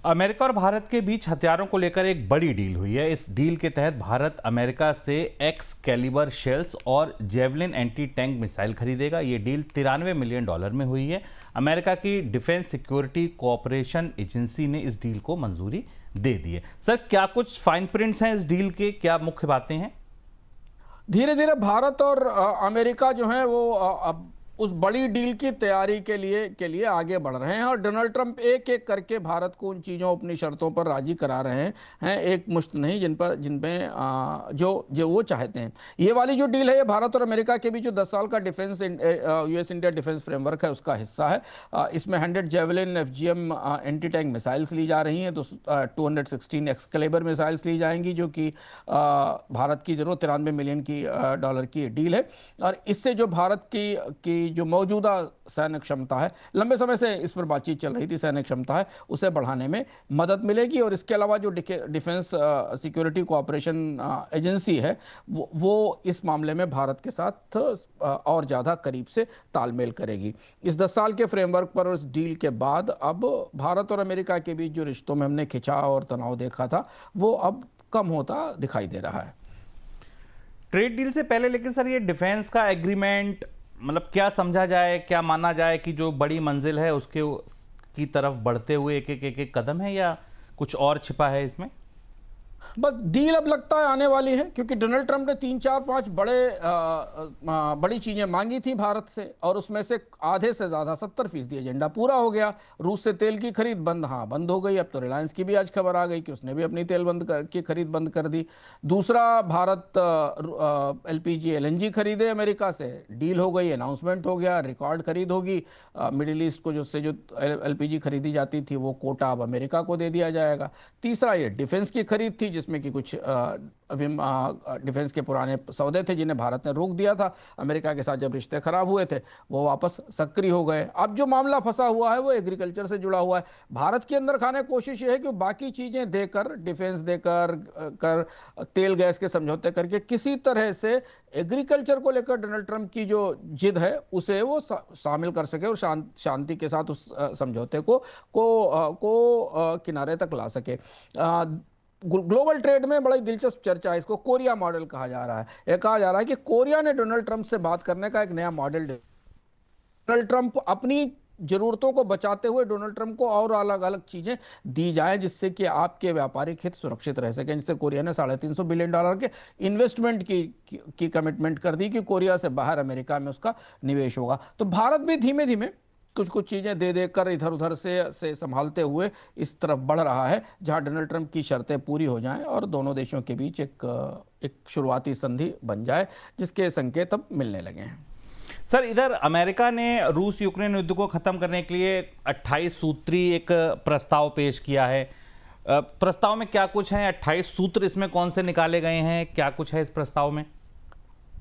America और भारत के बीच हथियारों को लेकर एक बड़ी डील हुई है। इस डील के तहत भारत अमेरिका से एक्स कैलिबर शेल्स और जेवलिन एंटी टैंक मिसाइल खरीदेगा। ये डील $93 मिलियन में हुई है। अमेरिका की डिफेंस सिक्योरिटी कोऑपरेशन एजेंसी ने इस डील को मंजूरी दे दी है। सर, क्या कुछ फाइन प्रिंट्स हैं इस डील के, क्या मुख्य बातें हैं? धीरे धीरे भारत और अमेरिका जो है वो अब उस बड़ी डील की तैयारी के लिए आगे बढ़ रहे हैं और डोनाल्ड ट्रंप एक एक करके भारत को उन चीज़ों, अपनी शर्तों पर राजी करा रहे हैं, एक मुश्त नहीं, जिन पे जो जो वो चाहते हैं। ये वाली जो डील है ये भारत और अमेरिका के बीच जो 10 साल का defence US India defence framework है उसका हिस्सा है। इसमें 100 javelin FGM anti tank missiles ली जा रही हैं, 216 एक्सकैलिबर मिसाइल्स ली जाएंगी, जो कि भारत की जरूरत $93 मिलियन की डॉलर की डील है। और इससे जो भारत की जो मौजूदा सैन्य क्षमता है, लंबे समय से इस पर बातचीत चल रही थी, सैन्य क्षमता है उसे बढ़ाने में मदद मिलेगी। और इसके अलावा जो डिफेंस सिक्योरिटी कोऑपरेशन एजेंसी है वो इस मामले में भारत के साथ और ज़्यादा करीब से तालमेल करेगी। इस 10 साल के फ्रेमवर्क पर और इस डील के बाद अब भारत और अमेरिका के बीच जो रिश्तों में हमने खिंचाव और तनाव देखा था वो अब कम होता दिखाई दे रहा है। ट्रेड डील से पहले लेकिन सर, ये डिफेंस का एग्रीमेंट मतलब क्या समझा जाए, क्या माना जाए कि जो बड़ी मंजिल है उसके की तरफ बढ़ते हुए एक कदम है, या कुछ और छिपा है इसमें? बस डील अब लगता है आने वाली है, क्योंकि डोनाल्ड ट्रंप ने 3-4-5 बड़ी चीजें मांगी थी भारत से, और उसमें से आधे से ज्यादा 70% एजेंडा पूरा हो गया। रूस से तेल की खरीद बंद हो गई। अब तो रिलायंस की भी आज खबर आ गई कि उसने भी अपनी तेल की खरीद बंद कर दी। दूसरा, भारत LPG LNG खरीदे अमेरिका से, डील हो गई, अनाउंसमेंट हो गया, रिकॉर्ड खरीद होगी। मिडिल ईस्ट को जो LPG खरीदी जाती थी वो कोटा अब अमेरिका को दे दिया जाएगा। तीसरा, ये डिफेंस की खरीद थी जिसमें कि कुछ डिफेंस के पुराने सौदे थे जिन्हें भारत ने रोक दिया था। अमेरिका के साथ जब रिश्ते खराब हुए थे वो वापस सक्रिय हो गए। अब जो मामला फंसा हुआ है वो एग्रीकल्चर से जुड़ा हुआ है। भारत के अंदर खाने की कोशिश ये है कि बाकी चीजें देकर, डिफेंस देकर, तेल गैस के समझौते करके किसी तरह से एग्रीकल्चर को लेकर डोनाल्ड ट्रंप की जो जिद है उसे वो शामिल कर सके और शांति के साथ उस समझौते को किनारे तक ला सके। ग्लोबल ट्रेड में बड़ी दिलचस्प चर्चा है, इसको कोरिया मॉडल कहा जा रहा है। यह कहा जा रहा है कि कोरिया ने डोनाल्ड ट्रंप से बात करने का एक नया मॉडल। डोनाल्ड ट्रंप अपनी जरूरतों को बचाते हुए डोनाल्ड ट्रंप को और अलग अलग चीजें दी जाए जिससे कि आपके व्यापारिक हित सुरक्षित रह सकें। जिससे कोरिया ने $350 बिलियन के इन्वेस्टमेंट की कमिटमेंट कर दी कि कोरिया से बाहर अमेरिका में उसका निवेश होगा। तो भारत भी धीमे धीमे कुछ चीजें दे देकर इधर उधर से संभालते हुए इस तरफ बढ़ रहा है, जहां डोनाल्ड ट्रंप की शर्तें पूरी हो जाएं और दोनों देशों के बीच एक शुरुआती संधि बन जाए, जिसके संकेत अब मिलने लगे हैं। सर, इधर अमेरिका ने रूस यूक्रेन युद्ध को खत्म करने के लिए 28 सूत्री एक प्रस्ताव पेश किया है। प्रस्ताव में क्या कुछ है? 28 सूत्र इसमें कौन से निकाले गए हैं, क्या कुछ है इस प्रस्ताव में?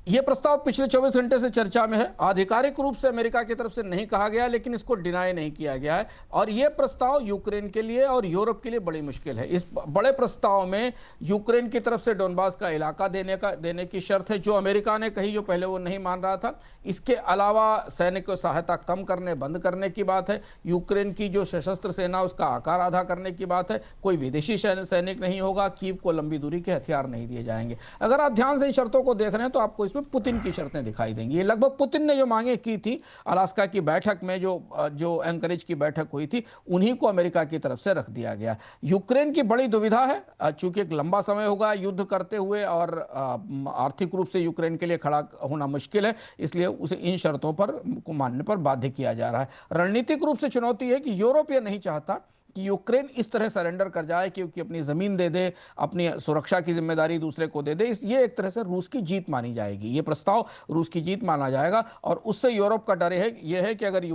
यह प्रस्ताव पिछले 24 घंटे से चर्चा में है। आधिकारिक रूप से अमेरिका की तरफ से नहीं कहा गया, लेकिन इसको डिनाई नहीं किया गया है। और यह प्रस्ताव यूक्रेन के लिए और यूरोप के लिए बड़ी मुश्किल है। इस बड़े प्रस्ताव में यूक्रेन की तरफ से डोनबास का इलाका देने की शर्त है, जो अमेरिका ने कही, जो पहले वो नहीं मान रहा था। इसके अलावा सैनिक सहायता कम करने, बंद करने की बात है। यूक्रेन की जो सशस्त्र सेना उसका आकार आधा करने की बात है। कोई विदेशी सैनिक नहीं होगा। कीव को लंबी दूरी के हथियार नहीं दिए जाएंगे। अगर आप ध्यान से इन शर्तों को देख रहे हैं तो आपको इसमें पुतिन की शर्तें दिखाई देंगी। ये लगभग पुतिन ने जो मांगे की थी अलास्का की बैठक में, जो एंकरेज की बैठक हुई थी, उन्हीं को अमेरिका की तरफ से रख दिया गया। यूक्रेन की बड़ी दुविधा है, चूंकि एक लंबा समय होगा युद्ध करते हुए और आर्थिक रूप से यूक्रेन के लिए खड़ा होना मुश्किल है, इसलिए उसे इन शर्तों पर को मानने पर बाध्य किया जा रहा है। रणनीतिक रूप से चुनौती है कि यूरोप ये नहीं चाहता कि यूक्रेन इस तरह सरेंडर कर जाए कि अपनी ज़मीन दे दे, अपनी सुरक्षा की जिम्मेदारी दूसरे को दे दे। ये एक तरह से रूस की जीत मानी जाएगी। ये प्रस्ताव रूस की जीत माना जाएगा और उससे यूरोप का डर है कि अगर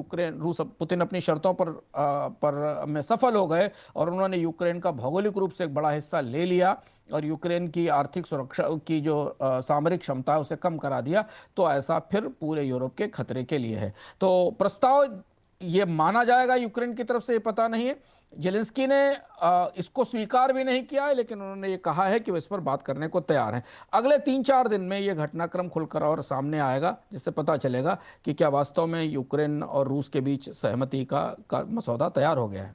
पुतिन अपनी शर्तों पर में सफल हो गए और उन्होंने यूक्रेन का भौगोलिक रूप से एक बड़ा हिस्सा ले लिया और यूक्रेन की आर्थिक सुरक्षा की जो सामरिक क्षमता है उसे कम करा दिया, तो ऐसा फिर पूरे यूरोप के खतरे के लिए है। तो प्रस्ताव ये माना जाएगा यूक्रेन की तरफ से, ये पता नहीं है। जेलेंस्की ने इसको स्वीकार भी नहीं किया है, लेकिन उन्होंने ये कहा है कि वो इस पर बात करने को तैयार हैं। अगले 3-4 दिन में ये घटनाक्रम खुलकर और सामने आएगा, जिससे पता चलेगा कि क्या वास्तव में यूक्रेन और रूस के बीच सहमति का मसौदा तैयार हो गया है।